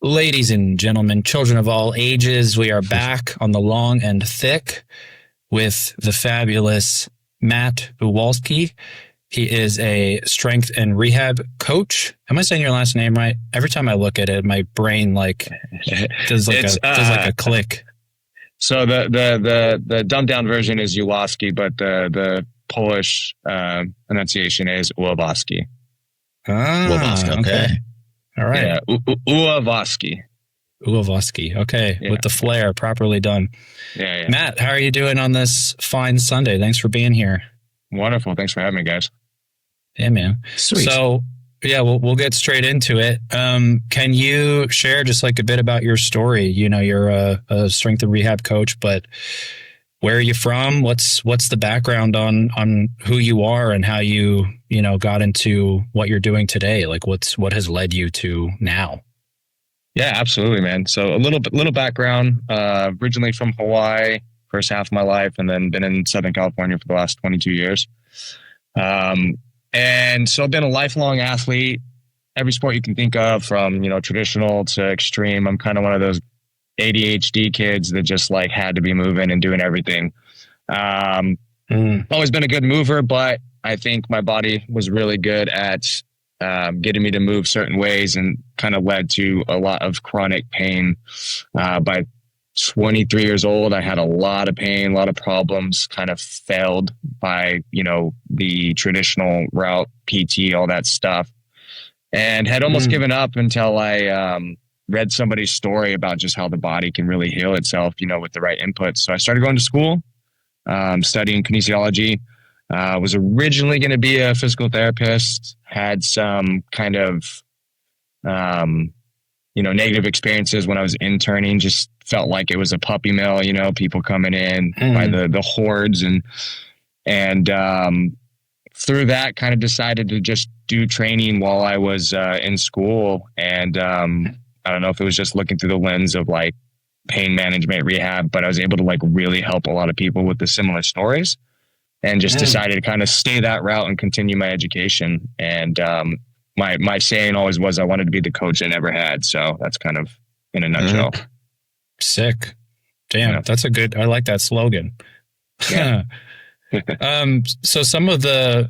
Ladies and gentlemen, children of all ages, we are back on the long and thick with the fabulous Matt Ulawski. He is a strength and rehab coach. Am I saying your last name right? Every time I look at it, my brain does like a click. So the dumbed down version is Ulawski, but the Polish pronunciation is Ulawski. Ulawski, okay. All right. Yeah, Ulawski. Ulawski, okay. Yeah. With the flair properly done. Yeah. Matt, how are you doing on this fine Sunday? Thanks for being here. Wonderful. Thanks for having me, guys. Yeah, man. Sweet. So, yeah, we'll get straight into it. Can you share just like a bit about your story? You know, you're a strength and rehab coach, but where are you from? What's the background on who you are and how you got into what you're doing today? Like what has led you to now? Yeah, absolutely, man. So a little background, originally from Hawaii, first half of my life, and then been in Southern California for the last 22 years. And so I've been a lifelong athlete, every sport you can think of, from, traditional to extreme. I'm kind of one of those ADHD kids that just like had to be moving and doing everything. Always been a good mover, but I think my body was really good at getting me to move certain ways, and kind of led to a lot of chronic pain. By 23 years old, I had a lot of pain, a lot of problems, kind of failed by, the traditional route, PT, all that stuff, and had almost given up until I read somebody's story about just how the body can really heal itself, with the right inputs. So I started going to school, studying kinesiology. Was originally going to be a physical therapist, had some kind of, negative experiences when I was interning, just felt like it was a puppy mill, people coming in by the hordes, and through that kind of decided to just do training while I was in school. And I don't know if it was just looking through the lens of like pain management, rehab, but I was able to like really help a lot of people with the similar stories, and just decided to kind of stay that route and continue my education. And my saying always was I wanted to be the coach I never had. So that's kind of in a nutshell. Sick. Damn, that's I like that slogan. Yeah. So some of the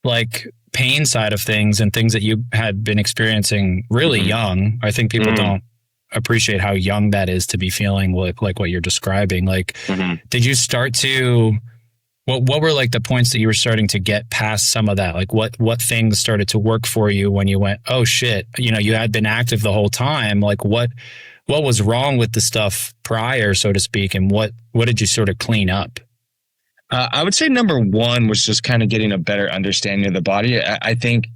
like pain side of things and things that you had been experiencing really young, I think people don't appreciate how young that is to be feeling like what you're describing. Like, did you start to, what were like the points that you were starting to get past some of that? Like what things started to work for you when you went, oh shit, you had been active the whole time. Like what was wrong with the stuff prior, so to speak? And what did you sort of clean up? I would say number one was just kind of getting a better understanding of the body. I think,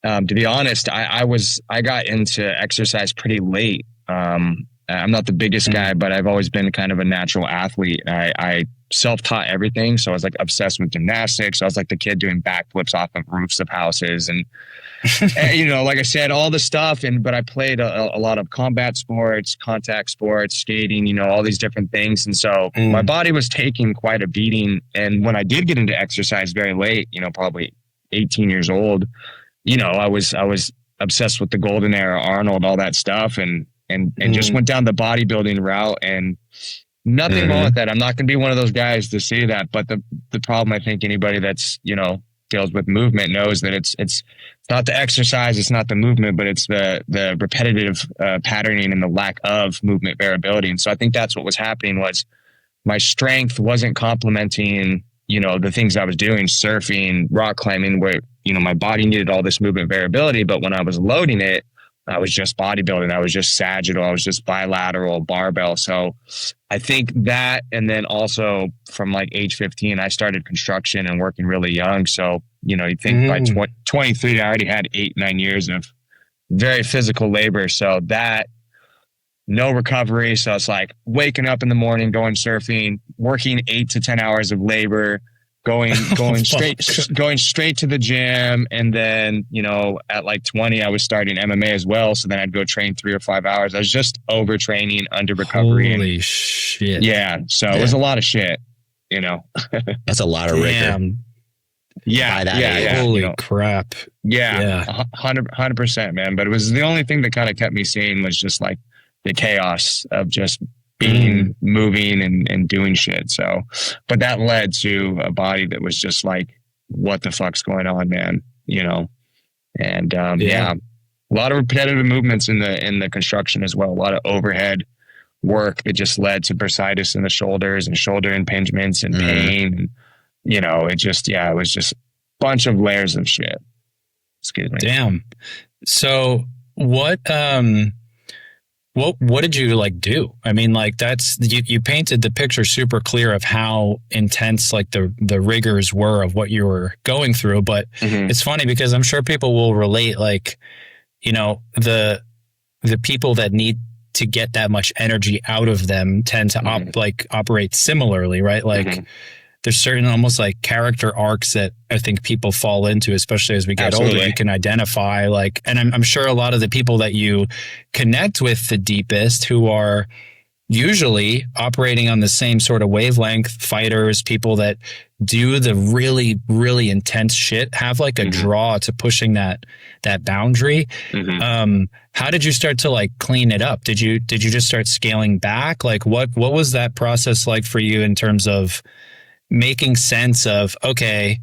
to be honest, I got into exercise pretty late. I'm not the biggest guy, but I've always been kind of a natural athlete. I self-taught everything. So I was like obsessed with gymnastics. I was like the kid doing backflips off of roofs of houses, and like I said, all the stuff. But I played a lot of combat sports, contact sports, skating, all these different things. And so my body was taking quite a beating. And when I did get into exercise very late, probably 18 years old, I was obsessed with the golden era, Arnold, all that stuff. And just went down the bodybuilding route, and nothing wrong with that. I'm not going to be one of those guys to say that, but the problem, I think anybody that's, deals with movement knows that it's not the exercise, it's not the movement, but it's the repetitive patterning and the lack of movement variability. And so I think that's what was happening, was my strength wasn't complementing, the things I was doing, surfing, rock climbing, where, my body needed all this movement variability. But when I was loading it, I was just bodybuilding. I was just sagittal. I was just bilateral barbell. So I think that, and then also from like age 15, I started construction and working really young. So, you think by 23, I already had 8-9 years of very physical labor. So that, no recovery. So it's like waking up in the morning, going surfing, working 8 to 10 hours of labor, going straight to the gym. And then, at like 20, I was starting MMA as well. So then I'd go train 3 or 5 hours. I was just overtraining, under recovery. Holy shit. Yeah. So it was a lot of shit, That's a lot of rigor. Yeah, by that yeah, age. yeah. Holy crap. Yeah, Yeah. 100%, man. But it was the only thing that kind of kept me sane was just like the chaos of just being, moving and doing shit. So, but that led to a body that was just like, what the fuck's going on, man? You know? And, yeah, a lot of repetitive movements in the construction as well. A lot of overhead work that just led to bursitis in the shoulders and shoulder impingements and pain. And, you know, it was just a bunch of layers of shit. Excuse me. Damn. So what did you like do? I mean, like you painted the picture super clear of how intense like the rigors were of what you were going through. But it's funny because I'm sure people will relate, like, you know, the people that need to get that much energy out of them tend to operate similarly, right? Like there's certain almost like character arcs that I think people fall into, especially as we get older. You can identify like, and I'm sure a lot of the people that you connect with the deepest, who are usually operating on the same sort of wavelength, fighters, people that do the really, really intense shit, have like a draw to pushing that boundary. How did you start to like clean it up? Did you just start scaling back? Like what was that process like for you in terms of making sense of, okay,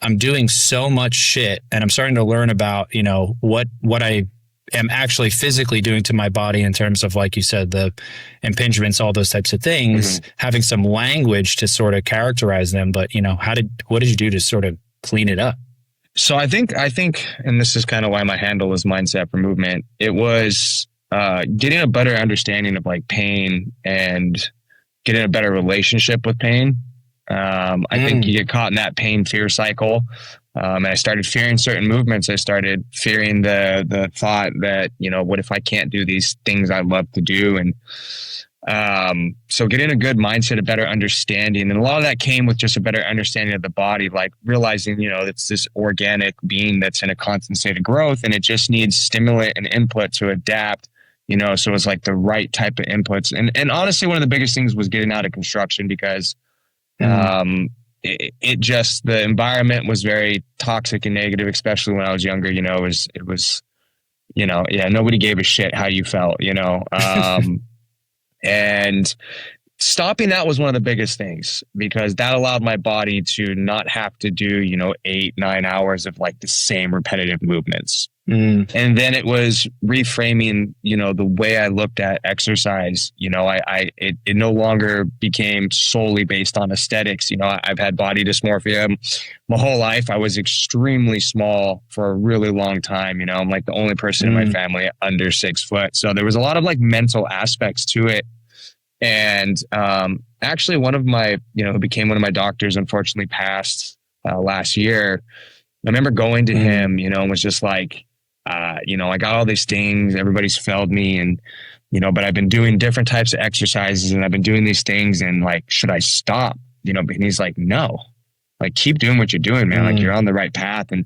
I'm doing so much shit and I'm starting to learn about, you know, what I am actually physically doing to my body in terms of, like you said, the impingements, all those types of things, having some language to sort of characterize them. But, you know, what did you do to sort of clean it up? So I think, and this is kind of why my handle was Mindset for Movement. It was getting a better understanding of like pain and getting a better relationship with pain. I think you get caught in that pain fear cycle. And I started fearing certain movements. I started fearing the thought that, you know, what if I can't do these things I love to do? And so getting a good mindset, a better understanding. And a lot of that came with just a better understanding of the body, like realizing, you know, it's this organic being that's in a constant state of growth and it just needs stimulant and input to adapt, you know, so it's like the right type of inputs. And honestly, one of the biggest things was getting out of construction because it just, the environment was very toxic and negative, especially when I was younger. You know, it was, you know, yeah, nobody gave a shit how you felt, you know, and stopping that was one of the biggest things because that allowed my body to not have to do, you know, 8-9 hours of like the same repetitive movements. And then it was reframing, you know, the way I looked at exercise. You know, it no longer became solely based on aesthetics. You know, I've had body dysmorphia my whole life. I was extremely small for a really long time. You know, I'm like the only person in my family under 6 foot. So there was a lot of like mental aspects to it. And actually one of my, you know, who became one of my doctors, unfortunately passed last year. I remember going to him, you know, and was just like, you know, I got all these things, everybody's failed me and, you know, but I've been doing different types of exercises and I've been doing these things and like, should I stop? You know, and he's like, no, like keep doing what you're doing, man. Like you're on the right path. And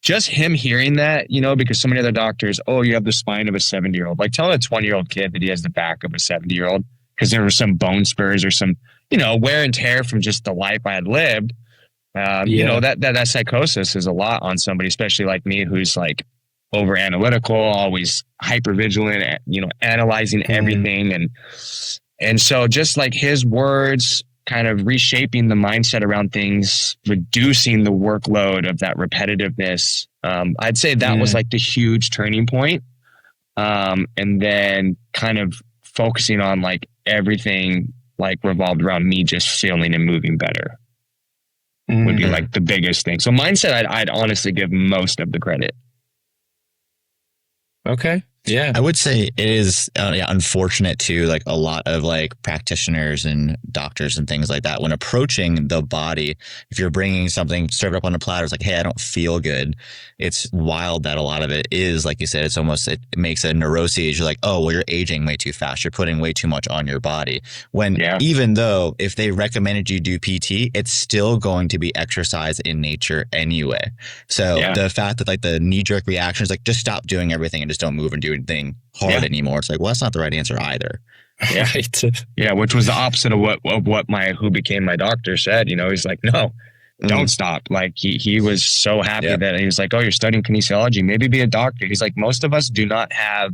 just him hearing that, you know, because so many other doctors, oh, you have the spine of a 70-year-old, like telling a 20-year-old kid that he has the back of a 70-year-old because there were some bone spurs or some, you know, wear and tear from just the life I had lived. You know, that psychosis is a lot on somebody, especially like me, who's like over analytical, always hyper vigilant, you know, analyzing everything. And so just like his words kind of reshaping the mindset around things, reducing the workload of that repetitiveness. I'd say that was like the huge turning point. And then kind of focusing on like everything like revolved around me just feeling and moving better would be like the biggest thing. So mindset, I'd honestly give most of the credit. Okay. Yeah. I would say it is unfortunate too, like a lot of like practitioners and doctors and things like that, when approaching the body, if you're bringing something served up on a platter, it's like, hey, I don't feel good. It's wild that a lot of it is, like you said, it's almost, it makes a neuroses. You're like, oh, well, you're aging way too fast. You're putting way too much on your body. When even though if they recommended you do PT, it's still going to be exercise in nature anyway. So the fact that like the knee jerk reaction is like, just stop doing everything and just don't move and do anything hard anymore. It's like, well, that's not the right answer either. Right. Yeah, which was the opposite of what who became my doctor said. You know, he's like, no, don't stop. Like he was so happy that he was like, oh, you're studying kinesiology, maybe be a doctor. He's like, most of us do not have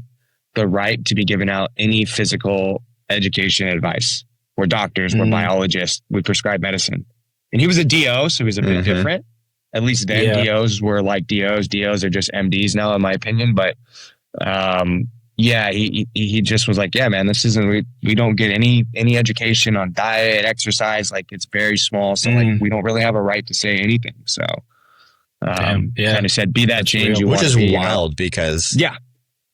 the right to be giving out any physical education advice. We're doctors, we're biologists, we prescribe medicine. And he was a DO, so he was a bit different. At least then DOs were like DOs. DOs are just MDs now, in my opinion. But he just was like, yeah, man, this isn't, we don't get any education on diet, exercise. Like it's very small. So like we don't really have a right to say anything. So kind of said, be that change you want to be. Which is wild because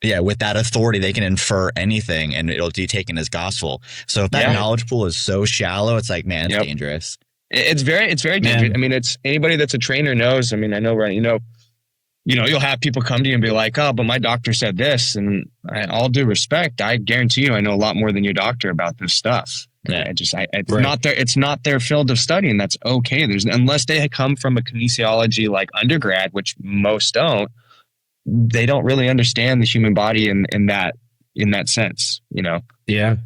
with that authority, they can infer anything and it'll be taken as gospel. So if that knowledge pool is so shallow, it's like, man, it's dangerous. It's very dangerous. I mean, it's anybody that's a trainer knows. I mean, I know, right? You'll have people come to you and be like, oh, but my doctor said this. And all due respect, I guarantee you, I know a lot more than your doctor about this stuff. Yeah. It's not their field of study, and that's okay. Unless they come from a kinesiology like undergrad, which most don't, they don't really understand the human body in that sense, Yeah.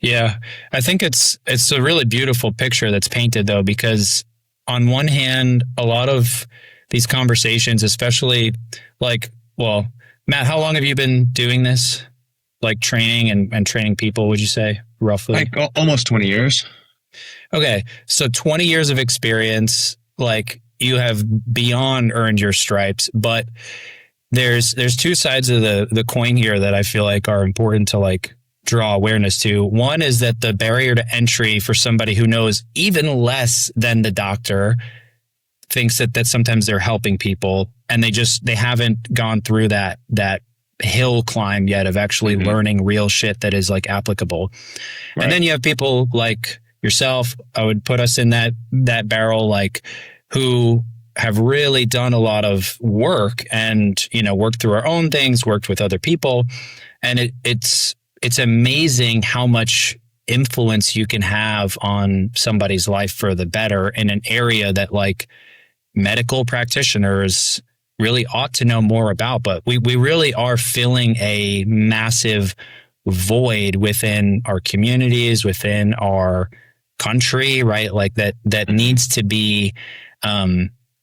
Yeah. I think it's a really beautiful picture that's painted though, because on one hand, a lot of these conversations, especially like, well, Matt, how long have you been doing this? Like training and training people, would you say roughly? Like almost 20 years. Okay. So 20 years of experience, like you have beyond earned your stripes, but there's two sides of the coin here that I feel like are important to like draw awareness to. One is that the barrier to entry for somebody who knows even less than the doctor thinks that sometimes they're helping people and they haven't gone through that hill climb yet of actually learning real shit that is like applicable. Right. And then you have people like yourself, I would put us in that barrel, like who have really done a lot of work and, worked through our own things, worked with other people. And it's amazing how much influence you can have on somebody's life for the better in an area that like medical practitioners really ought to know more about. But we really are filling a massive void within our communities, within our country, right? Like that needs to be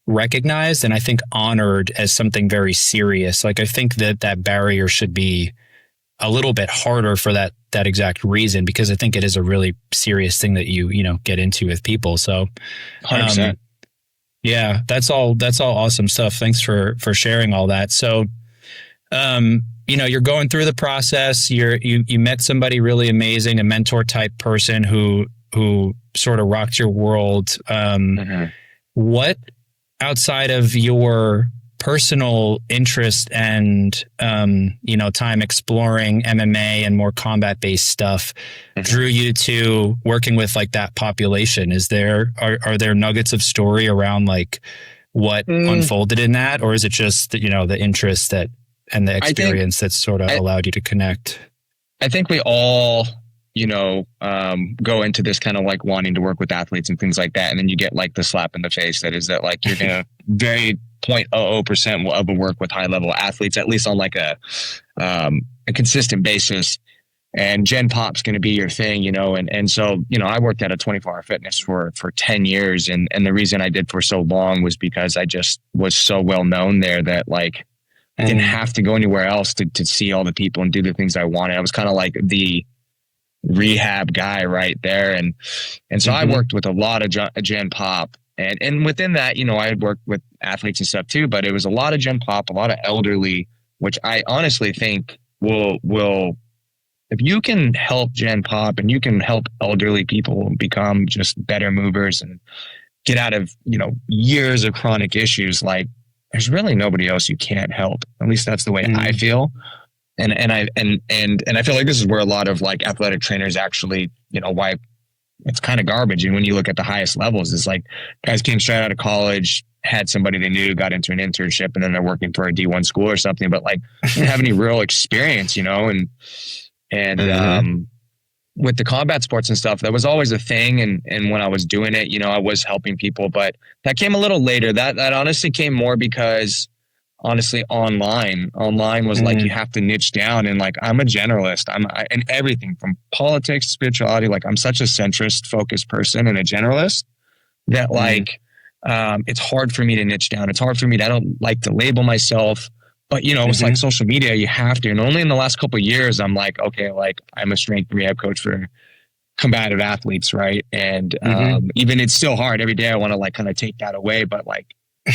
recognized and I think honored as something very serious. Like I think that barrier should be a little bit harder for that exact reason, because I think it is a really serious thing that you get into with people. So 100%. Yeah, that's all awesome stuff. Thanks for sharing all that. So, you're going through the process, you met somebody really amazing, a mentor type person who sort of rocked your world. What outside of your personal interest and time exploring MMA and more combat based stuff drew you to working with like that population? Are there nuggets of story around like what unfolded in that, or is it just the interest that and the experience that sort of allowed you to connect? I think we all go into this kind of like wanting to work with athletes and things like that, and then you get like the slap in the face that is that like you're gonna very 0.00% of a work with high level athletes, at least on like a consistent basis. And Gen Pop's going to be your thing, and so, I worked at a 24-hour fitness for 10 years. And the reason I did for so long was because I just was so well known there that like I didn't have to go anywhere else to see all the people and do the things I wanted. I was kind of like the rehab guy right there. And so I worked with a lot of Gen Pop. And within that, I had worked with athletes and stuff too, but it was a lot of Gen Pop, a lot of elderly, which I honestly think will, if you can help Gen Pop and you can help elderly people become just better movers and get out of, years of chronic issues, like there's really nobody else you can't help. At least that's the way I feel. And I feel like this is where a lot of like athletic trainers actually, why it's kind of garbage. And when you look at the highest levels, it's like guys came straight out of college, had somebody they knew, got into an internship, and then they're working for a D1 school or something, but like didn't have any real experience, and with the combat sports and stuff, that was always a thing. And when I was doing it, I was helping people, but that came a little later. That honestly came more because honestly, online was like, you have to niche down, and like, I'm a generalist. And everything from politics, spirituality, like I'm such a centrist focused person and a generalist that like, it's hard for me to niche down. It's hard for me I don't like to label myself, but you know, it's like social media, you have to. And only in the last couple of years, I'm like, okay, like I'm a strength rehab coach for combative athletes. Right. And, even it's still hard every day. I want to like kind of take that away, but like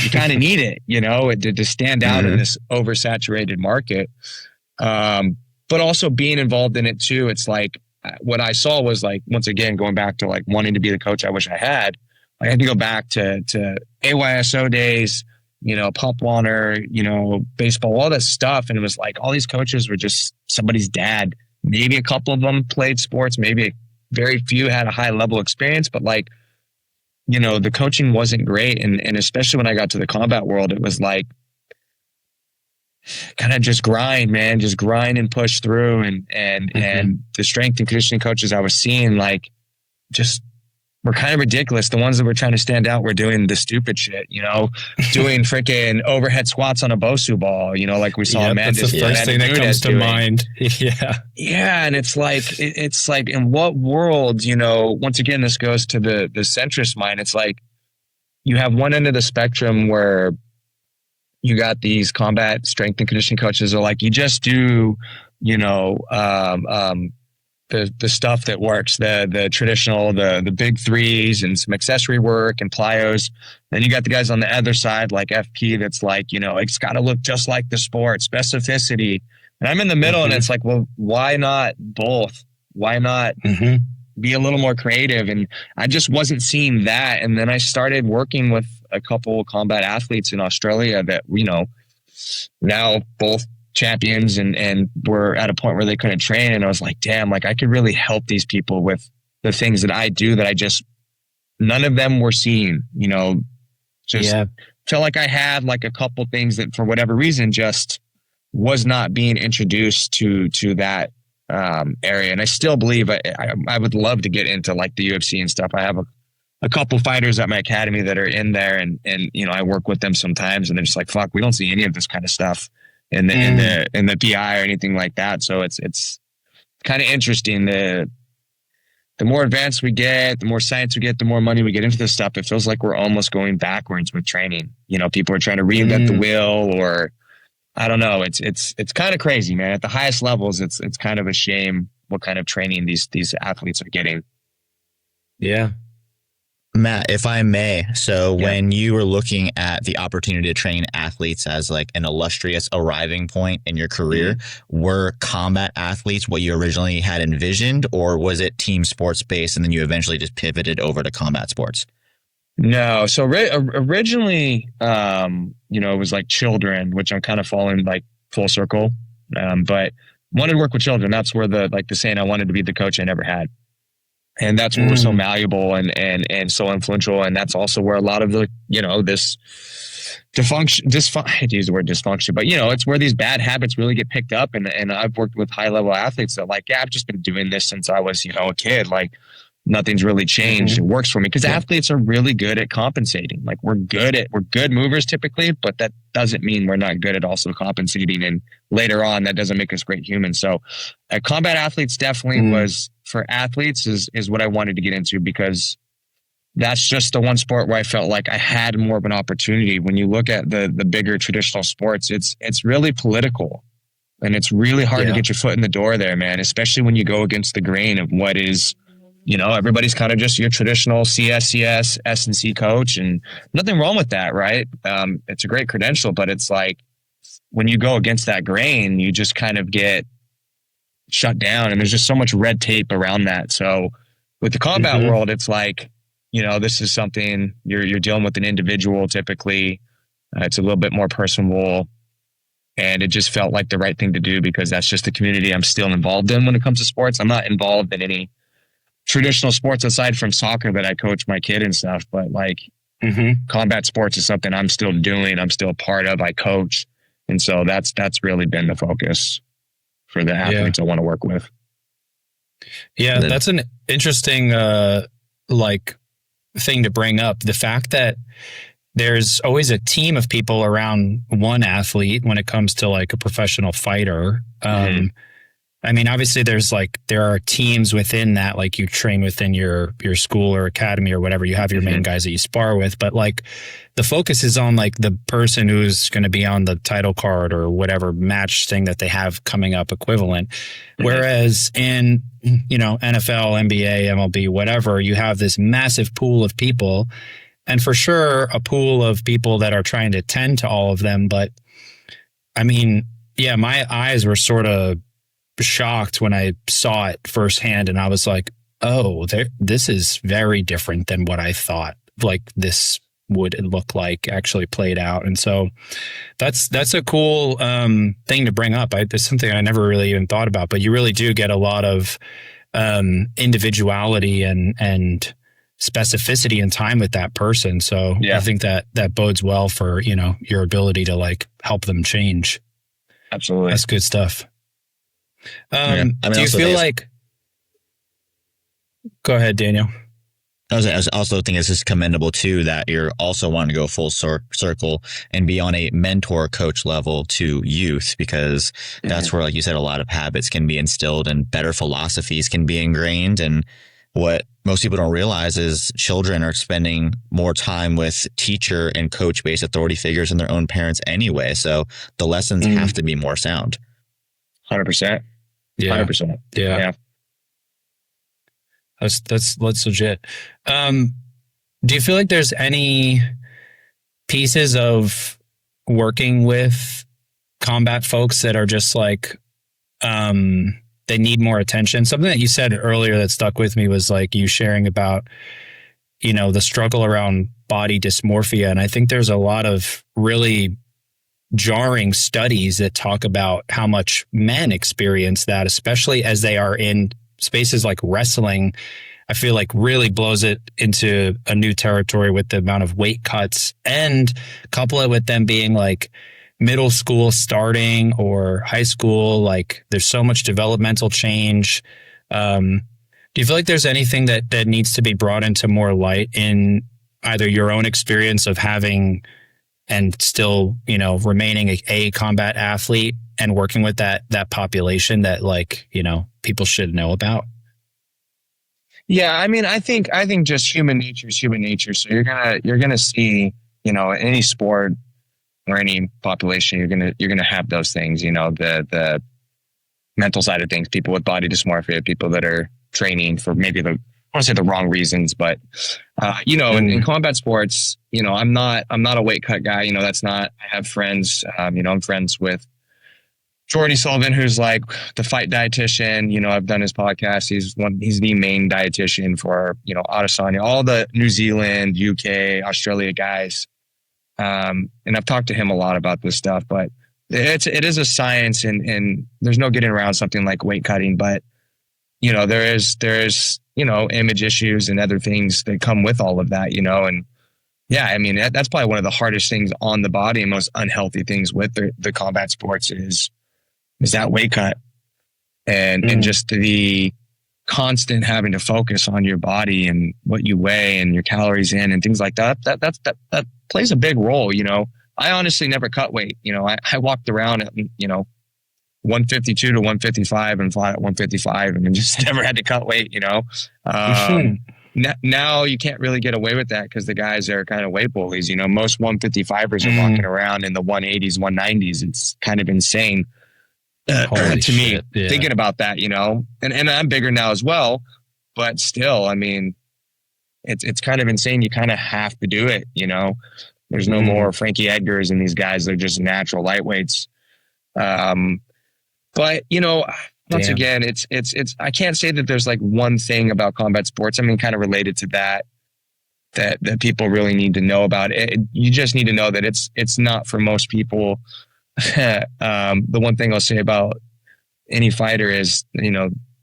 you kind of need it, you know, to stand out in this oversaturated market. But also being involved in it too. It's like, what I saw was like, once again, going back to like wanting to be the coach I wish I had to go back to AYSO days, you know, Pop Warner, you know, baseball, all this stuff. And it was like, all these coaches were just somebody's dad. Maybe a couple of them played sports. Maybe very few had a high level experience, but like, you know, the coaching wasn't great. And especially when I got to the combat world, it was like, kind of just grind, man, just grind and push through. And the strength and conditioning coaches I was seeing, like, just were kind of ridiculous. The ones that were trying to stand out were doing the stupid shit, you know, doing freaking overhead squats on a Bosu ball, you know, like we saw Amanda. That's the first thing that comes to mind. Yeah. Yeah. And it's like, in what world, you know, once again, this goes to the centrist mind. It's like, you have one end of the spectrum where you got these combat strength and conditioning coaches are like, you just do, you know, the stuff that works, the traditional, the big threes and some accessory work and plyos. Then you got the guys on the other side, like FP, that's like, you know, it's got to look just like the sport, specificity. And I'm in the middle and it's like, well, why not both? Why not be a little more creative? And I just wasn't seeing that. And then I started working with a couple combat athletes in Australia that, you know, now both champions and were at a point where they couldn't train. And I was like, damn, like I could really help these people with the things that I do that I just, none of them were seeing, you know, just felt like I had like a couple things that for whatever reason just was not being introduced to that area. And I still believe I would love to get into like the UFC and stuff. I have a couple fighters at my academy that are in there and, you know, I work with them sometimes and they're just like, fuck, we don't see any of this kind of stuff in the PI or anything like that. So it's kind of interesting. The more advanced we get, the more science we get, the more money we get into this stuff. It feels like we're almost going backwards with training. You know, people are trying to reinvent the wheel, or I don't know. It's kind of crazy, man. At the highest levels, it's kind of a shame what kind of training these athletes are getting. Yeah. Matt, if I may, so when you were looking at the opportunity to train athletes as like an illustrious arriving point in your career, were combat athletes what you originally had envisioned, or was it team sports based and then you eventually just pivoted over to combat sports? No. So originally, you know, it was like children, which I'm kind of following like full circle. But wanted to work with children. That's where the saying, I wanted to be the coach I never had. And that's where we're so malleable and so influential. And that's also where a lot of the, you know, this dysfunction, I hate to use the word dysfunction, but you know, it's where these bad habits really get picked up. And I've worked with high level athletes that like, I've just been doing this since I was, you know, a kid. Like nothing's really changed. It works for me because athletes are really good at compensating. Like we're good movers typically, but that doesn't mean we're not good at also compensating. And later on, that doesn't make us great humans. So combat athletes definitely was, for athletes is what I wanted to get into, because that's just the one sport where I felt like I had more of an opportunity. When you look at the bigger traditional sports, it's really political and it's really hard to get your foot in the door there, man, especially when you go against the grain of what is, you know, everybody's kind of just your traditional CSCS, S&C coach, and nothing wrong with that, right? It's a great credential, but it's like when you go against that grain, you just kind of get shut down, and there's just so much red tape around that. So with the combat world, it's like, you know, this is something you're dealing with an individual typically. It's a little bit more personal, and it just felt like the right thing to do because that's just the community I'm still involved in when it comes to sports. I'm not involved in any traditional sports aside from soccer that I coach my kid and stuff, but like combat sports is something I'm still doing. I'm still a part of, I coach. And so that's really been the focus for the athletes I want to work with. Yeah, that's an interesting like thing to bring up. The fact that there's always a team of people around one athlete when it comes to like a professional fighter. I mean, obviously there are teams within that, like you train within your school or academy or whatever, you have your main guys that you spar with, but like the focus is on like the person who's going to be on the title card or whatever match thing that they have coming up equivalent. Whereas in, NFL, NBA, MLB, whatever, you have this massive pool of people, and for sure a pool of people that are trying to tend to all of them. But I mean, yeah, my eyes were sort of shocked when I saw it firsthand, and I was like, oh, this is very different than what I thought like this would look like actually played out. And so that's a cool thing to bring up. It's something I never really even thought about, but you really do get a lot of individuality and specificity and time with that person. So I think that bodes well for, your ability to like help them change. Absolutely. That's good stuff. I mean, do you feel like, go ahead, Daniel. I also think it's just commendable too that you're also wanting to go full circle and be on a mentor coach level to youth, because that's where, like you said, a lot of habits can be instilled and better philosophies can be ingrained. And what most people don't realize is children are spending more time with teacher and coach based authority figures than their own parents anyway. So the lessons have to be more sound. 100%. Yeah. 100%. Yeah. That's legit. Do you feel like there's any pieces of working with combat folks that are just like, they need more attention? Something that you said earlier that stuck with me was like you sharing about, the struggle around body dysmorphia. And I think there's a lot of really jarring studies that talk about how much men experience that, especially as they are in spaces like wrestling. I feel like really blows it into a new territory with the amount of weight cuts, and couple it with them being like middle school starting or high school. Like there's so much developmental change. Do you feel like there's anything that needs to be brought into more light in either your own experience of having and still, remaining a combat athlete and working with that population that like, people should know about? Yeah. I mean, I think just human nature is human nature. So you're going to see, any sport or any population, you're going to have those things, the mental side of things, people with body dysmorphia, people that are training for maybe I want to say the wrong reasons, but, in combat sports, I'm not a weight cut guy. That's not, I have friends, I'm friends with Jordy Sullivan, who's like the fight dietitian. I've done his podcast. He's the main dietitian for, Adesanya, all the New Zealand, UK, Australia guys. And I've talked to him a lot about this stuff, but it is a science, and there's no getting around something like weight cutting, but there is, image issues and other things that come with all of that, and yeah, I mean, that's probably one of the hardest things on the body and most unhealthy things with the combat sports is that weight cut and just the constant having to focus on your body and what you weigh and your calories in and things like that. That plays a big role. I honestly never cut weight. I walked around at, 152 to 155 and fought at 155 and just never had to cut weight, Now you can't really get away with that because the guys are kind of weight bullies. Most 155ers are walking around in the 180s, 190s. It's kind of insane to me thinking about that, and I'm bigger now as well, but still, I mean, it's kind of insane. You kind of have to do it. There's no more Frankie Edgars and these guys. They're just natural lightweights. But once again, it's I can't say that there's like one thing about combat sports. I mean, kind of related to that people really need to know about it. You just need to know that it's not for most people. The one thing I'll say about any fighter is,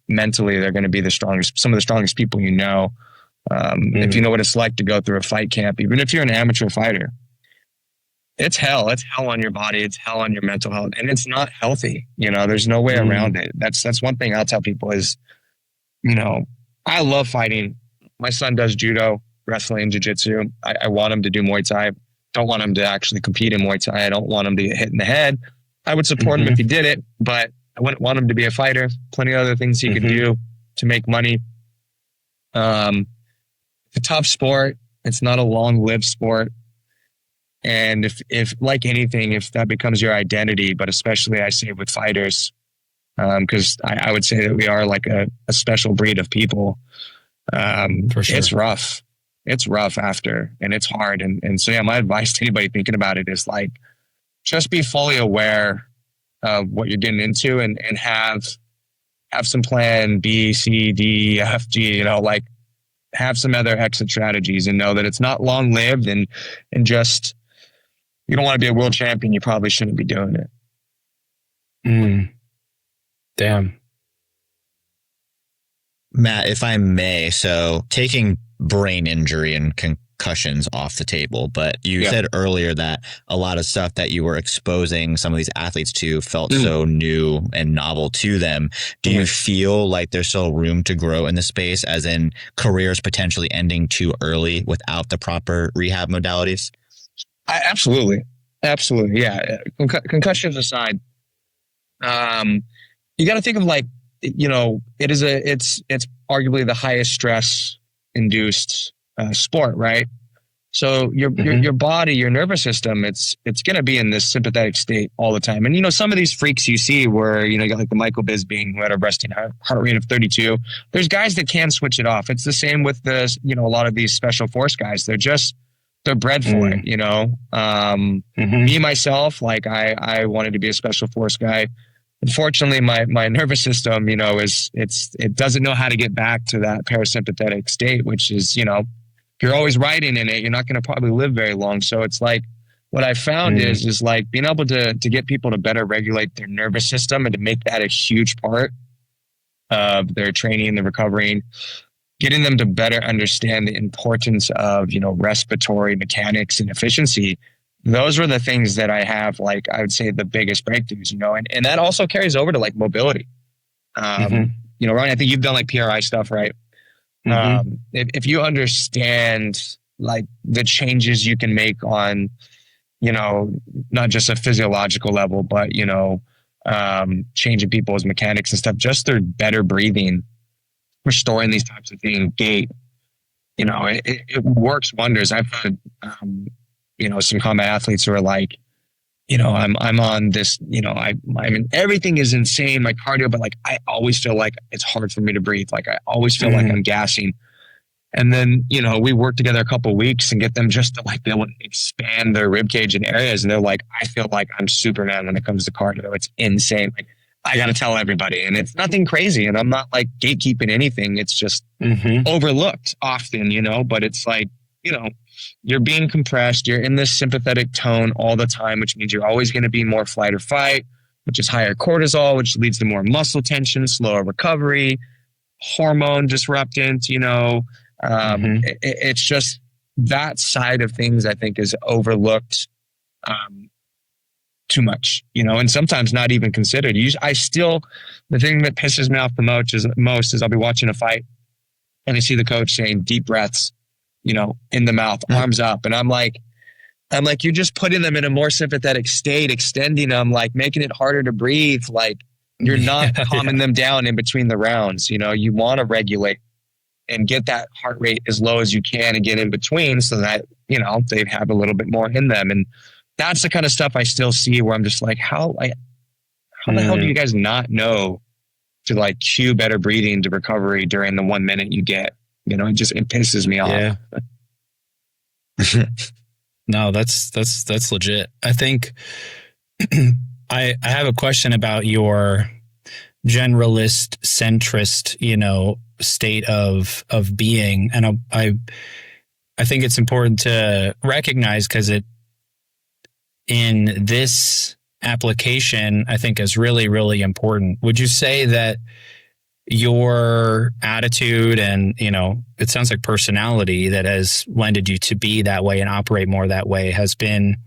mentally they're going to be some of the strongest people. If you know what it's like to go through a fight camp, even if you're an amateur fighter, it's hell. It's hell on your body. It's hell on your mental health. And it's not healthy. There's no way around it. That's one thing I'll tell people is, I love fighting. My son does judo, wrestling, jiu-jitsu. I want him to do Muay Thai. Don't want him to actually compete in Muay Thai. I don't want him to get hit in the head. I would support him if he did it, but I wouldn't want him to be a fighter. Plenty of other things he could do to make money. It's a tough sport. It's not a long-lived sport. And if like anything, if that becomes your identity, but especially I say with fighters, because I would say that we are like a special breed of people. For sure. It's rough. It's rough after, and it's hard. And so, yeah, my advice to anybody thinking about it is like, just be fully aware of what you're getting into and have some plan B, C, D, F, G, you know, like have some other exit strategies and know that it's not long lived and just, you don't want to be a world champion. You probably shouldn't be doing it. Damn. Matt, if I may, so taking brain injury and concussions off the table, but you said earlier that a lot of stuff that you were exposing some of these athletes to felt so new and novel to them. Do you feel like there's still room to grow in the space, as in careers potentially ending too early without the proper rehab modalities? Absolutely. Yeah. Concussions aside, you got to think of like, you know, it's arguably the highest stress induced sport, right? So your body, your nervous system, it's going to be in this sympathetic state all the time. And, you know, some of these freaks you see where, you know, you got like the Michael Bisping who had a resting heart rate of 32. There's guys that can switch it off. It's the same with a lot of these special force guys. They're bred for it, you know? Me, myself, like I wanted to be a special force guy. Unfortunately, my nervous system, you know, it doesn't know how to get back to that parasympathetic state, which is, you know, if you're always riding in it, you're not going to probably live very long. So it's like, what I found is like being able to get people to better regulate their nervous system and to make that a huge part of their training, the recovering, getting them to better understand the importance of, you know, respiratory mechanics and efficiency. Those were the things that I have, like, I would say the biggest breakthroughs, you know, and that also carries over to like mobility. You know, Ryan, I think you've done like PRI stuff, right? If you understand like the changes you can make on, you know, not just a physiological level, but, you know, changing people's mechanics and stuff, just their better breathing, restoring these types of things, gait, you know, it works wonders. I've had, you know, some combat athletes who are like, you know, I'm on this, you know, I mean, everything is insane, my cardio, but like, I always feel like it's hard for me to breathe. Like, I always feel like I'm gassing. And then, you know, we work together a couple of weeks and get them just to like be able to expand their rib cage in areas. And they're like, I feel like I'm Superman when it comes to cardio. It's insane. Like, I got to tell everybody, and it's nothing crazy. And I'm not like gatekeeping anything. It's just overlooked often, you know, but it's like, you know, you're being compressed. You're in this sympathetic tone all the time, which means you're always going to be more flight or fight, which is higher cortisol, which leads to more muscle tension, slower recovery, hormone disruptant, you know. It's just that side of things, I think, is overlooked too much, you know, and sometimes not even considered. The thing that pisses me off the most is I'll be watching a fight and I see the coach saying deep breaths, you know, in the mouth, arms up. And I'm like, you're just putting them in a more sympathetic state, extending them, like making it harder to breathe. Like, you're not calming them down in between the rounds. You know, you want to regulate and get that heart rate as low as you can and get in between so that, you know, they have a little bit more in them. And that's the kind of stuff I still see where I'm just like, how the hell do you guys not know to like cue better breathing to recovery during the 1 minute you get? You know, it pisses me off. Yeah. No, that's legit. I think I have a question about your generalist centrist, you know, state of being. And I think it's important to recognize, because in this application, I think is really, really important. Would you say that your attitude and, you know, it sounds like personality that has lended you to be that way and operate more that way has been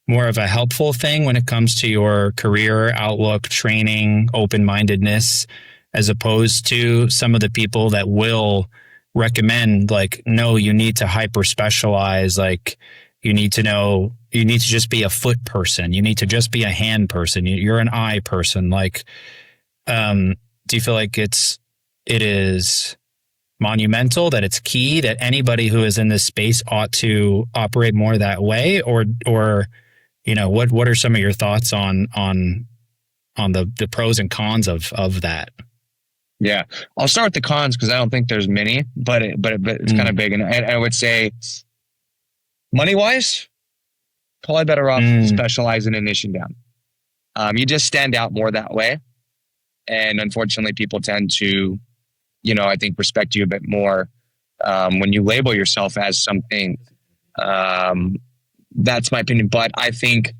more of a helpful thing when it comes to your career outlook, training, open-mindedness, as opposed to some of the people that will recommend like, no, you need to hyper specialize, like, You need to know, you need to just be a foot person. You need to just be a hand person. You're an eye person. Like, do you feel like it is monumental, that it's key, that anybody who is in this space ought to operate more that way? Or, what are some of your thoughts on the pros and cons of that? Yeah, I'll start with the cons because I don't think there's many, but it's kind of big. And I would say, money wise, probably better off specializing and niching down. You just stand out more that way. And unfortunately, people tend to, I think, respect you a bit more when you label yourself as something. That's my opinion. But I think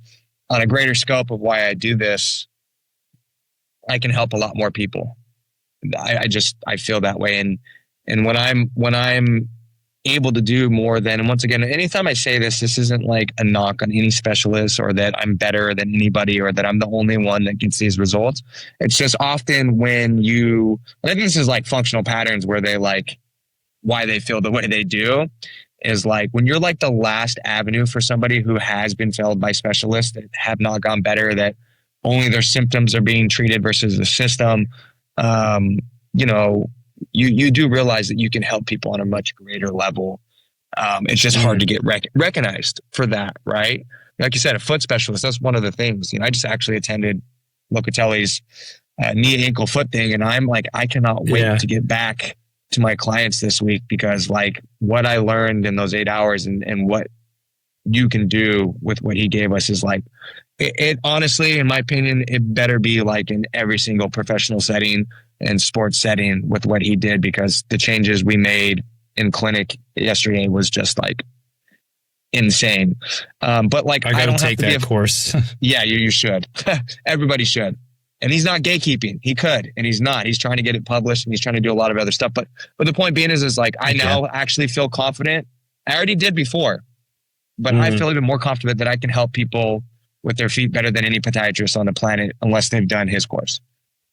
on a greater scope of why I do this, I can help a lot more people. I feel that way. And when I'm able to do more than, and once again, anytime I say this isn't like a knock on any specialist or that I'm better than anybody or that I'm the only one that gets these results. It's just often when I think this is like functional patterns where they like why they feel the way they do is like when you're like the last avenue for somebody who has been failed by specialists that have not gone better, that only their symptoms are being treated versus the system. You do realize that you can help people on a much greater level. It's just hard to get recognized for that, right? Like you said, a foot specialist, that's one of the things. I just actually attended Locatelli's knee, ankle, foot thing. And I'm like, I cannot wait to get back to my clients this week because like what I learned in those 8 hours and what you can do with what he gave us is like, it honestly, in my opinion, it better be like in every single professional setting and sports setting with what he did, because the changes we made in clinic yesterday was just like insane. But like, I don't take that course. Yeah, you should. Everybody should. And he's not gatekeeping. He could, and he's not. He's trying to get it published and he's trying to do a lot of other stuff. But the point being is like, I now actually feel confident. I already did before, but I feel even more confident that I can help people with their feet better than any podiatrist on the planet, unless they've done his course.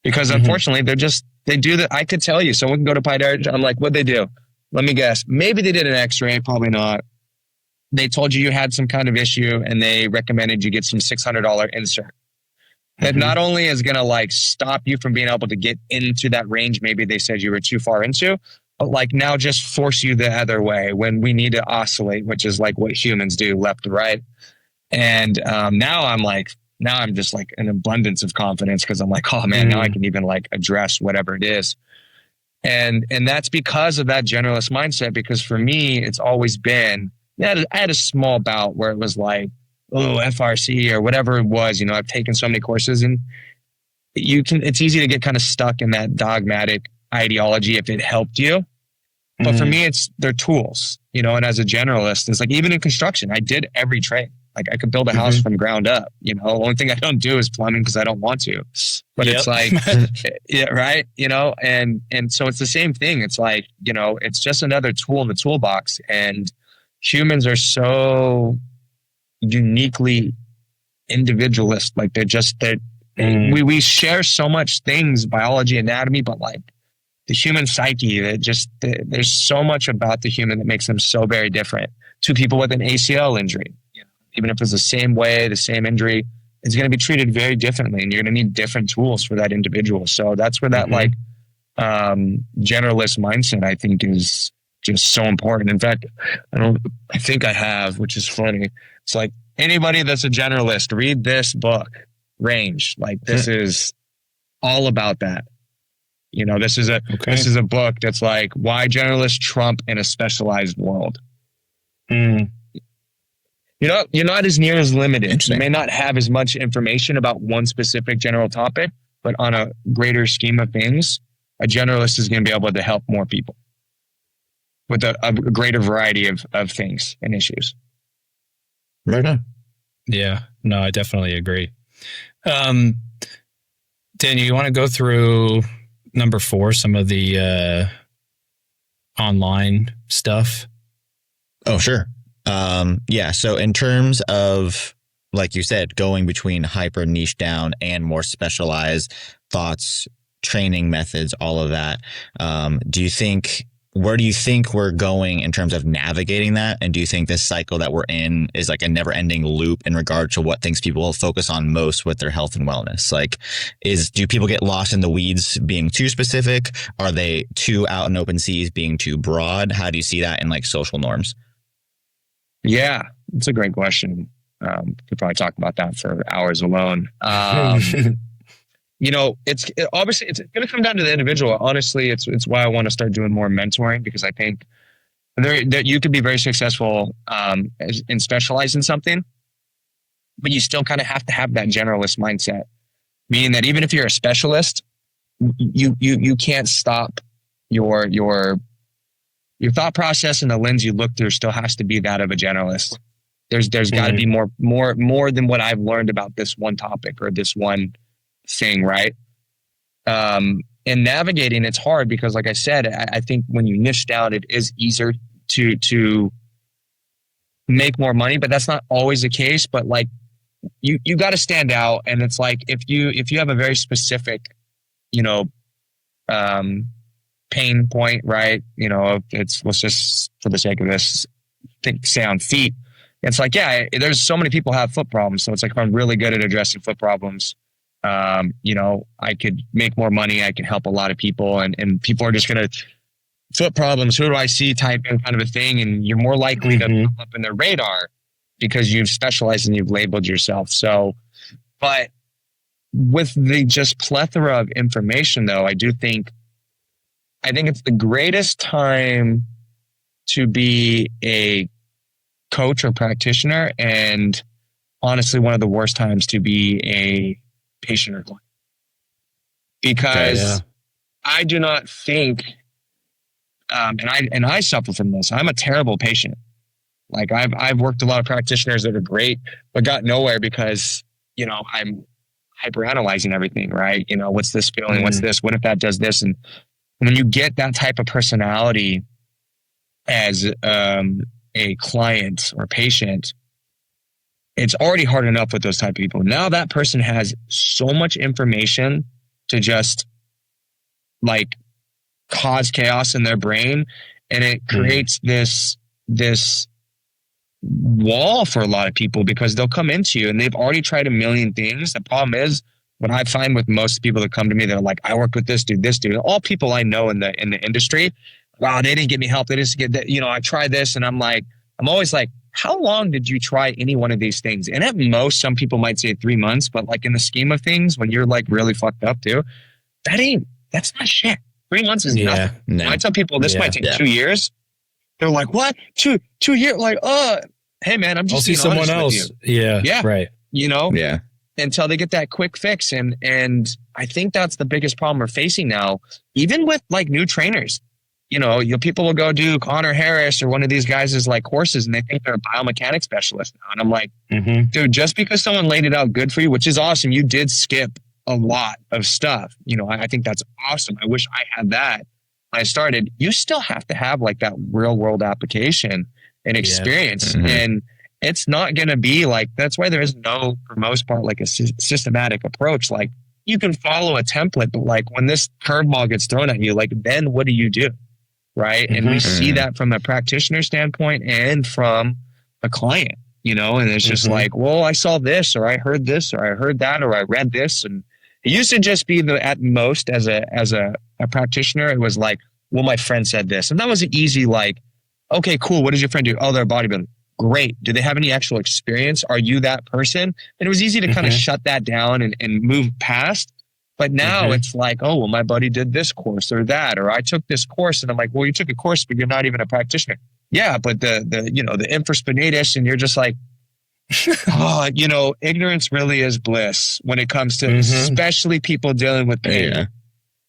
Because unfortunately, they do that. I could tell you, someone can go to podiatrist. I'm like, what'd they do? Let me guess. Maybe they did an x-ray, probably not. They told you had some kind of issue and they recommended you get some $600 insert. That not only is going to like stop you from being able to get into that range maybe they said you were too far into, but like now just force you the other way when we need to oscillate, which is like what humans do, left to right. And now I'm just like an abundance of confidence because I'm like, oh man, now I can even like address whatever it is. And that's because of that generalist mindset, because for me, it's always been, I had a small bout where it was like, oh, FRC or whatever it was, I've taken so many courses and it's easy to get kind of stuck in that dogmatic ideology if it helped you. But for me, they're tools, and as a generalist, it's like, even in construction, I did every trade. Like I could build a house from ground up, the only thing I don't do is plumbing because I don't want to, but it's like, yeah, right. And so it's the same thing. It's like, it's just another tool in the toolbox, and humans are so uniquely individualist. Like we share so much things, biology, anatomy, but like the human psyche, there's so much about the human that makes them so very different. Two people with an ACL injury, even if it's the same way, the same injury, it's going to be treated very differently, and you're going to need different tools for that individual. So that's where that generalist mindset, I think, is just so important. In fact, I think I have, which is funny. It's like, anybody that's a generalist, read this book, Range. Like this is all about that. This is a book that's like why generalists trump in a specialized world. You're not as near as limited. You may not have as much information about one specific general topic, but on a greater scheme of things, a generalist is going to be able to help more people with a greater variety of things and issues. Right on. Yeah, no, I definitely agree. Daniel, you want to go through number 4, some of the online stuff? Oh, sure. Yeah. So in terms of, like you said, going between hyper niche down and more specialized thoughts, training methods, all of that, do you think where do you think we're going in terms of navigating that? And do you think this cycle that we're in is like a never ending loop in regard to what things people will focus on most with their health and wellness? Like, do people get lost in the weeds being too specific? Are they too out in open seas being too broad? How do you see that in like social norms? Yeah, it's a great question. Could probably talk about that for hours alone. Obviously it's going to come down to the individual. Honestly, it's why I want to start doing more mentoring, because I think that you could be very successful and specialize in something, but you still kind of have to have that generalist mindset, meaning that even if you're a specialist, you can't stop your thought process, and the lens you look through still has to be that of a generalist. There's got to be more than what I've learned about this one topic or this one thing, right? And navigating, it's hard because, like I said, I think when you niche down, it is easier to make more money, but that's not always the case. But like you got to stand out, and it's like if you have a very specific, pain point, right? Let's just, for the sake of this, say on feet. It's like, yeah, there's so many people have foot problems, so it's like if I'm really good at addressing foot problems, I could make more money. I can help a lot of people, and people are just going to foot problems. Who do I see? Type in kind of a thing. And you're more likely to pop up in their radar because you've specialized and you've labeled yourself. So, but with the just plethora of information though, I think it's the greatest time to be a coach or practitioner, and honestly, one of the worst times to be a patient or client, because I do not think, and I suffer from this. I'm a terrible patient. Like I've worked a lot of practitioners that are great, but got nowhere because, I'm hyperanalyzing everything, right? What's this feeling? What's this? What if that does this? And when you get that type of personality as a client or patient, it's already hard enough with those type of people. Now that person has so much information to just like cause chaos in their brain, and it creates this wall for a lot of people, because they'll come into you and they've already tried a million things. The problem is, what I find with most people that come to me, they're like, I worked with this dude, all people I know in the industry. Wow, they didn't get me help. They just get that, I tried this, and I'm always like, how long did you try any one of these things? And at most, some people might say 3 months, but like in the scheme of things, when you're like really fucked up too, that's not shit. 3 months is nothing. No. I tell people this might take 2 years. They're like, what? Two years? Like, hey man, I'm just I'll see someone else. Yeah. Right. Until they get that quick fix. And I think that's the biggest problem we're facing now, even with like new trainers. People will go do Connor Harris or one of these guys' is like courses, and they think they're a biomechanics specialist now. And I'm like, dude, just because someone laid it out good for you, which is awesome. You did skip a lot of stuff. I think that's awesome. I wish I had that when I started. You still have to have like that real world application and experience. And it's not going to be like, that's why there is no, for most part, like a systematic approach. Like you can follow a template, but like when this curveball gets thrown at you, like then what do you do? Right. And we see that from a practitioner standpoint and from a client, and it's just like, well, I saw this, or I heard this, or I heard that, or I read this. And it used to just be at most as a practitioner, it was like, well, my friend said this. And that was an easy, like, okay, cool. What does your friend do? Oh, they're a bodybuilder. Great. Do they have any actual experience? Are you that person? And it was easy to kind of shut that down and move past. But now it's like, oh, well, my buddy did this course or that, or I took this course, and I'm like, well, you took a course, but you're not even a practitioner. Yeah, but the infraspinatus, and you're just like, ignorance really is bliss when it comes to especially people dealing with pain.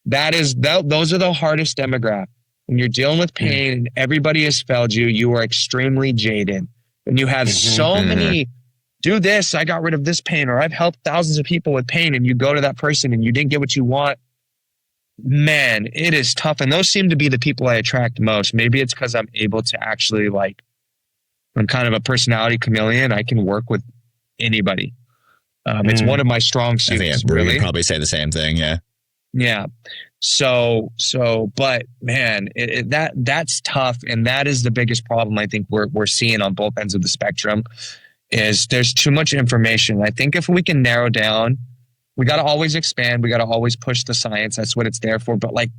Yeah. Those are the hardest demographic. When you're dealing with pain and everybody has failed you, you are extremely jaded. And you have so many, do this, I got rid of this pain, or I've helped thousands of people with pain, and you go to that person and you didn't get what you want. Man, it is tough. And those seem to be the people I attract most. Maybe it's because I'm able to actually I'm kind of a personality chameleon. I can work with anybody. It's one of my strong suits. I think really. Would probably say the same thing. Yeah. Yeah. But man, that's tough. And that is the biggest problem I think we're seeing on both ends of the spectrum is there's too much information. I think if we can narrow down, we got to always expand. We got to always push the science. That's what it's there for. But like,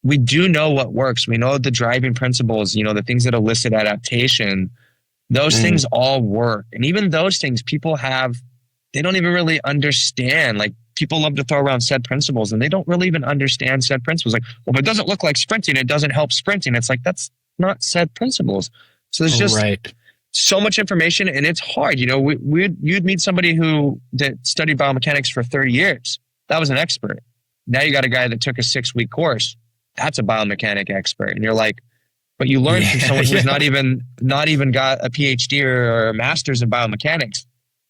we do know what works. We know the driving principles, the things that elicit adaptation, those things all work. And even those things they don't even really understand. Like, people love to throw around set principles and they don't really even understand set principles. Like, well, if it doesn't look like sprinting, it doesn't help sprinting. It's like, that's not set principles. So there's just so much information and it's hard. You'd meet somebody that studied biomechanics for 30 years. That was an expert. Now you got a guy that took a 6-week course. That's a biomechanic expert. And you're like, but you learned from someone who's not even got a PhD or a master's in biomechanics.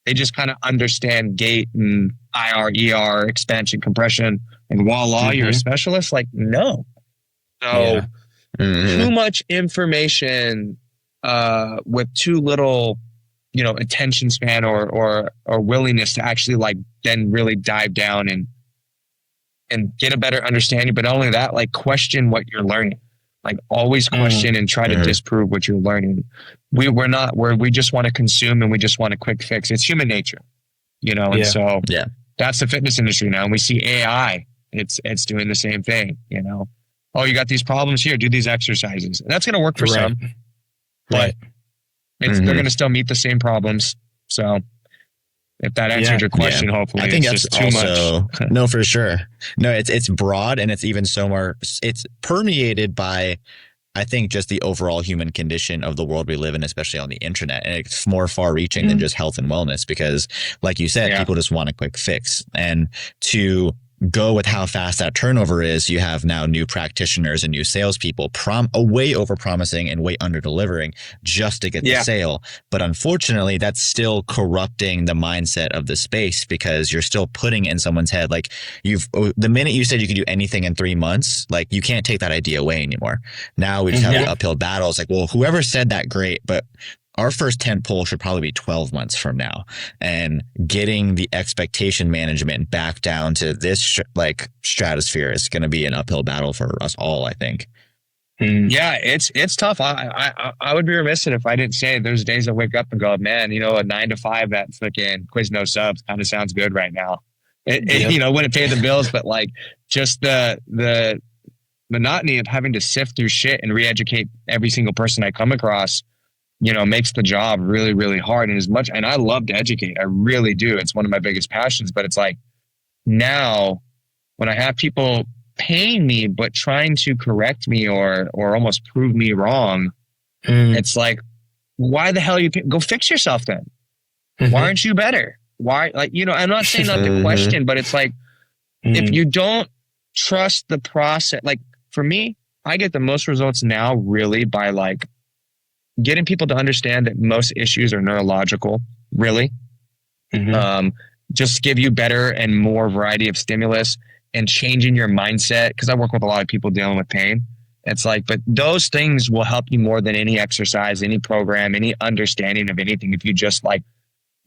They just kind of understand gait and IR, ER, expansion, compression, and voila, you're a specialist. Like, no. So too much information with too little, attention span or willingness to actually like then really dive down and get a better understanding. But not only that, like, question what you're learning. Like, always question and try to disprove what you're learning. We just want to consume and we just want a quick fix. It's human nature, and so that's the fitness industry now. And we see AI, it's doing the same thing, Oh, you got these problems here, do these exercises. And that's going to work for some, but they're going to still meet the same problems. So if that answered your question, hopefully. I think it's that's just too also, much. No, for sure. No, it's broad and it's even it's permeated by, I think, just the overall human condition of the world we live in, especially on the internet. And it's more far reaching than just health and wellness because, like you said, people just want a quick fix. And to go with how fast that turnover is, you have now new practitioners and new salespeople way over promising and way under delivering just to get the sale. But unfortunately, that's still corrupting the mindset of the space because you're still putting in someone's head. Like, the minute you said you could do anything in 3 months, like, you can't take that idea away anymore. Now we just have an uphill battle. It's like, well, whoever said that, great, but our first tent pole should probably be 12 months from now, and getting the expectation management back down to this stratosphere is going to be an uphill battle for us all, I think. Yeah, it's tough. I would be remiss if I didn't say there's days I wake up and go, man, a 9 to 5 at fucking Quizno Subs kind of sounds good right now. It wouldn't pay the bills, but like, just the monotony of having to sift through shit and re-educate every single person I come across, makes the job really, really hard. And I love to educate. I really do. It's one of my biggest passions, but it's like, now when I have people paying me, but trying to correct me or almost prove me wrong, it's like, why the hell go fix yourself then? Why aren't you better? Why, I'm not saying not to question, but it's like, if you don't trust the process, like, for me, I get the most results now really by like getting people to understand that most issues are neurological, really. Just give you better and more variety of stimulus and changing your mindset. Because I work with a lot of people dealing with pain. It's like, but those things will help you more than any exercise, any program, any understanding of anything. If you just like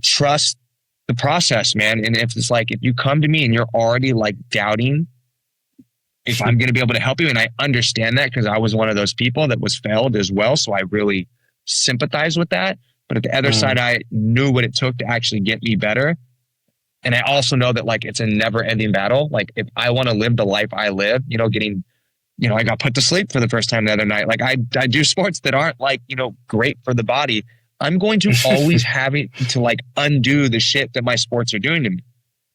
trust the process, man. And if it's like, if you come to me and you're already like doubting if I'm going to be able to help you, and I understand that because I was one of those people that was failed as well. So I really sympathize with that. But at the other side, I knew what it took to actually get me better. And I also know that like, it's a never ending battle. Like, if I want to live the life I live, I got put to sleep for the first time the other night. Like, I do sports that aren't like, great for the body. I'm going to always having to like undo the shit that my sports are doing to me,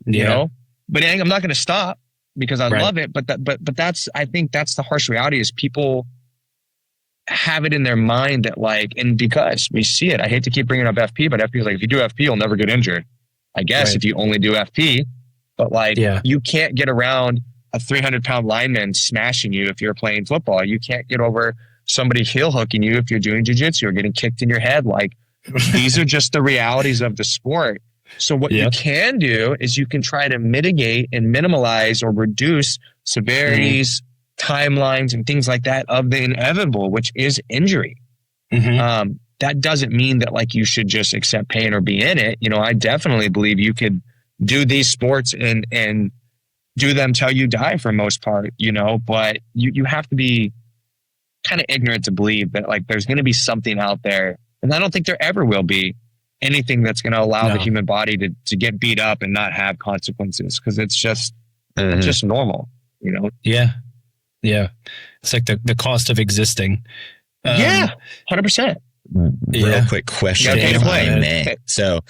you know, but I'm not going to stop because I love it. But I think that's the harsh reality is people have it in their mind that like, and because we see it, I hate to keep bringing up FP, but FP is like, if you do FP, you'll never get injured. I guess if you only do FP, but like, you can't get around a 300-pound lineman smashing you if you're playing football. You can't get over somebody heel hooking you if you're doing jiu-jitsu or getting kicked in your head. Like, these are just the realities of the sport. So what you can do is you can try to mitigate and minimize or reduce severities, timelines, and things like that of the inevitable, which is injury. That doesn't mean that like you should just accept pain or be in it. I definitely believe you could do these sports and do them till you die for most part, but you have to be kind of ignorant to believe that like there's going to be something out there. And I don't think there ever will be anything that's going to allow the human body to get beat up and not have consequences. Cause it's just normal, Yeah. Yeah. It's like the cost of existing. 100%. Real quick question, if I may. So,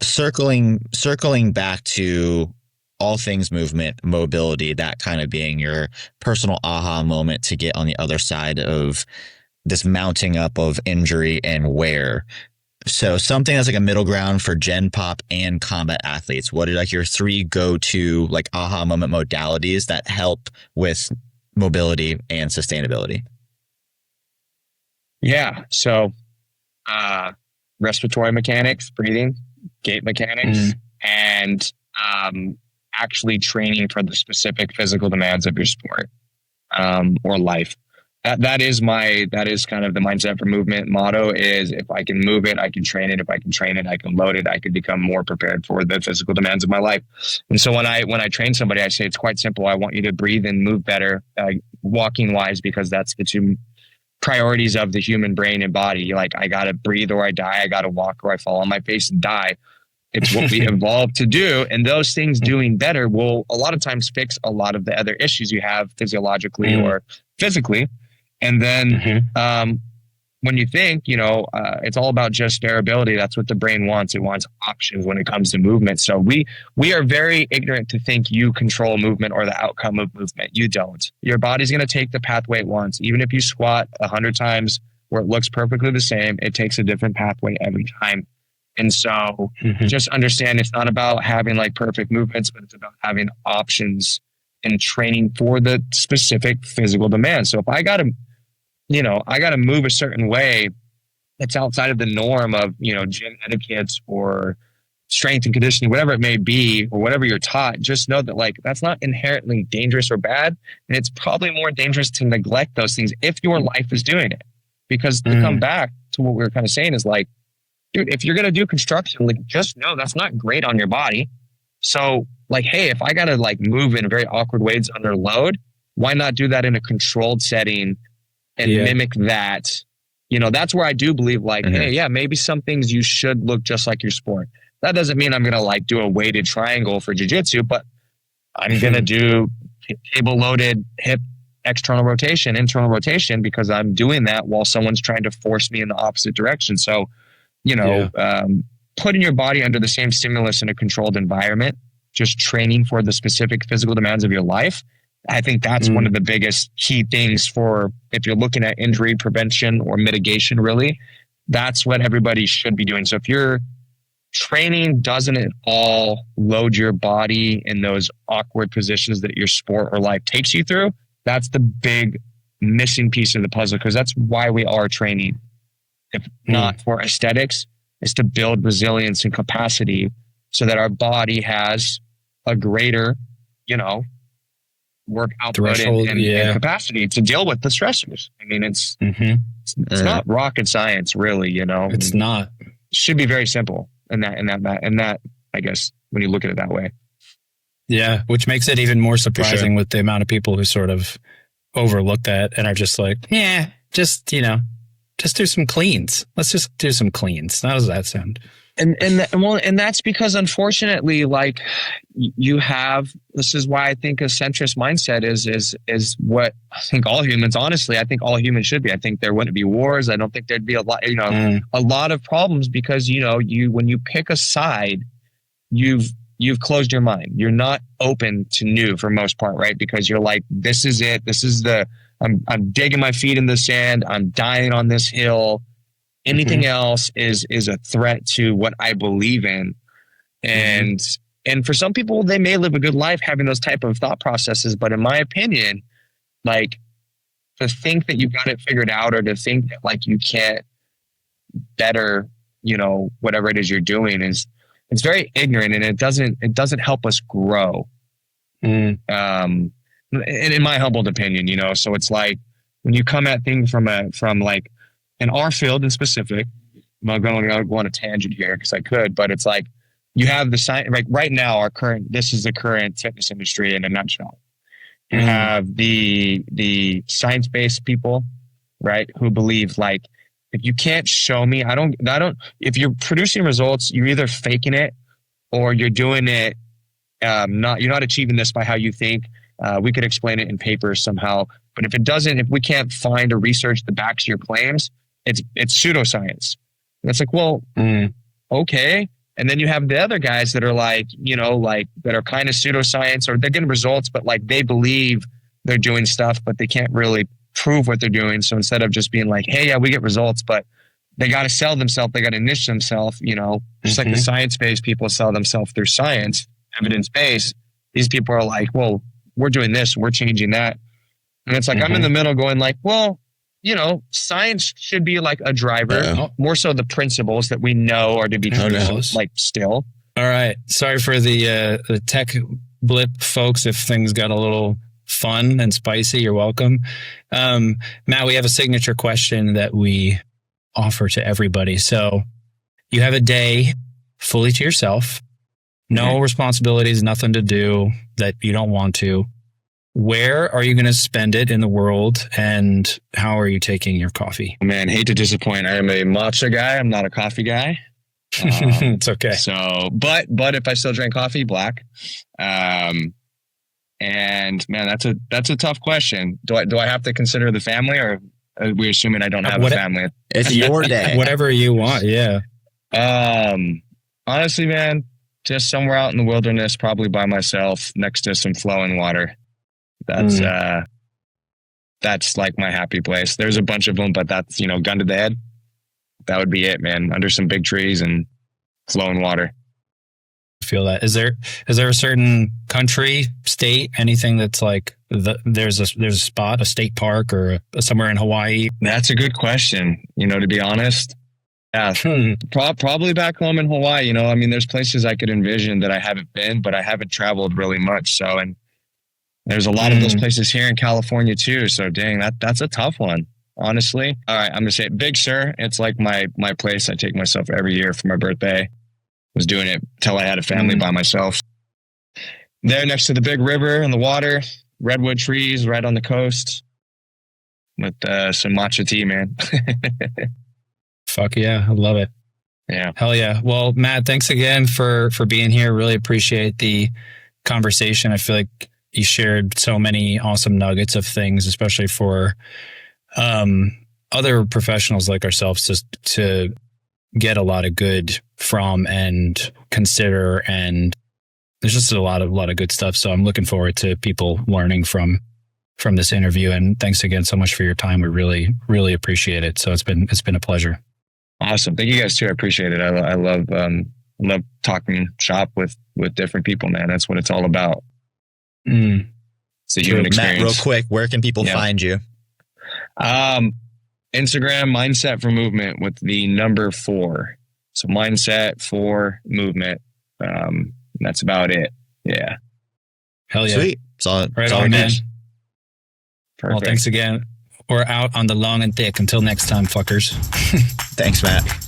circling back to all things movement, mobility, that kind of being your personal aha moment to get on the other side of this mounting up of injury and wear. So something that's like a middle ground for Gen Pop and combat athletes. What are like your 3 go-to like aha moment modalities that help with mobility and sustainability? Yeah. So, respiratory mechanics, breathing, gait mechanics, and, actually training for the specific physical demands of your sport, or life. That is kind of the mindset for movement motto is if I can move it, I can train it. If I can train it, I can load it. I can become more prepared for the physical demands of my life. And so when I train somebody, I say, it's quite simple. I want you to breathe and move better, walking wise, because that's the 2 priorities of the human brain and body. Like I got to breathe or I die. I got to walk or I fall on my face and die. It's what we evolved to do. And those things doing better will a lot of times fix a lot of the other issues you have physiologically or physically. And then when you think, it's all about just variability. That's what the brain wants. It wants options when it comes to movement. So we are very ignorant to think you control movement or the outcome of movement. You don't. Your body's going to take the pathway it wants. Even if you squat 100 times where it looks perfectly the same, it takes a different pathway every time. And so just understand it's not about having like perfect movements, but it's about having options and training for the specific physical demands. So if I got to move a certain way that's outside of the norm of, gym etiquettes or strength and conditioning, whatever it may be, or whatever you're taught, just know that like that's not inherently dangerous or bad. And it's probably more dangerous to neglect those things if your life is doing it. Because to come back to what we were kind of saying is like, dude, if you're going to do construction, like just know that's not great on your body. So like, hey, if I got to like move in very awkward ways under load, why not do that in a controlled setting and mimic that? That's where I do believe like, hey, yeah, maybe some things you should look just like your sport. That doesn't mean I'm going to like do a weighted triangle for jiu-jitsu, but I'm going to do table loaded hip external rotation, internal rotation, because I'm doing that while someone's trying to force me in the opposite direction. So, putting your body under the same stimulus in a controlled environment, just training for the specific physical demands of your life. I think that's one of the biggest key things for if you're looking at injury prevention or mitigation, really, that's what everybody should be doing. So if your training doesn't at all load your body in those awkward positions that your sport or life takes you through, that's the big missing piece of the puzzle, because that's why we are training. If not for aesthetics, is to build resilience and capacity so that our body has a greater, work output and capacity to deal with the stressors. I mean, it's not rocket science, really. It's not. It should be very simple, and that I guess when you look at it that way. Yeah, which makes it even more surprising with the amount of people who sort of overlook that and are just like, just do some cleans. Let's just do some cleans. How does that sound? And that's because unfortunately, like this is why I think a centrist mindset is what I think all humans, honestly, I think all humans should be. I think there wouldn't be wars. I don't think there'd be a lot of problems because, when you pick a side, you've closed your mind. You're not open to new for most part, right? Because you're like, this is it. This is I'm digging my feet in the sand. I'm dying on this hill. Anything else is a threat to what I believe in. And for some people, they may live a good life having those type of thought processes. But in my opinion, like to think that you got it figured out or to think that like you can't better, whatever it is you're doing it's very ignorant, and it doesn't help us grow. And in my humbled opinion, so it's like when you come at things from like in our field in specific, I'm not going to go on a tangent here because I could, but it's like, you have the science, like right now, this is the current fitness industry in a nutshell. You have the science-based people, right, who believe like, if you can't show me, if you're producing results, you're either faking it or you're doing it, you're not achieving this by how you think. We could explain it in papers somehow, but if we can't find or research that backs your claims, it's pseudoscience. And it's like, well, okay. And then you have the other guys that are like, that are kind of pseudoscience, or they're getting results, but like they believe they're doing stuff, but they can't really prove what they're doing. So instead of just being like, hey, yeah, we get results, but they got to sell themselves, they got to niche themselves, just like the science-based people sell themselves through science, evidence-based. These people are like, well, we're doing this, we're changing that. And it's like, I'm in the middle going like, well, science should be like a driver, more so the principles that we know are to be true, like still. All right. Sorry for the tech blip, folks, if things got a little fun and spicy. You're welcome. Matt, we have a signature question that we offer to everybody. So you have a day fully to yourself, no responsibilities, nothing to do that you don't want to. Where are you going to spend it in the world, and how are you taking your coffee? Man, hate to disappoint. I am a matcha guy. I'm not a coffee guy. It's okay. So, but if I still drink coffee, black. And man, that's a tough question. Do I have to consider the family, or are we assuming I don't have a family? It's your day. Whatever you want. Yeah. Honestly, man, just somewhere out in the wilderness, probably by myself, next to some flowing water. That's like my happy place. There's a bunch of them, but that's, gun to the head. That would be it, man. Under some big trees and flowing water. I feel that. Is there a certain country, state, anything that's like there's a spot, a state park, or somewhere in Hawaii? That's a good question. To be honest, yeah, probably back home in Hawaii. I mean, there's places I could envision that I haven't been, but I haven't traveled really much. So, and there's a lot of those places here in California too. So, dang, that's a tough one, honestly. All right, I'm gonna say it. Big Sur. It's like my place. I take myself every year for my birthday. Was doing it till I had a family by myself. There next to the big river and the water, redwood trees right on the coast with some matcha tea, man. Fuck yeah. I love it. Yeah. Hell yeah. Well, Matt, thanks again for being here. Really appreciate the conversation. I feel like you shared so many awesome nuggets of things, especially for other professionals like ourselves to get a lot of good from and consider, and there's just a lot of good stuff. So I'm looking forward to people learning from this interview. And thanks again so much for your time. We really, really appreciate it. So it's been a pleasure. Awesome. Thank you guys too. I appreciate it. I love talking shop with different people, man. That's what it's all about. It's a human experience. Matt, real quick, where can people find you? Instagram, Mindset for Movement with the number 4. So Mindset for Movement. That's about it. Yeah. Hell yeah. Sweet. It's all on, man. Perfect. Well, thanks again. We're out on the long and thick. Until next time, fuckers. Thanks, Matt.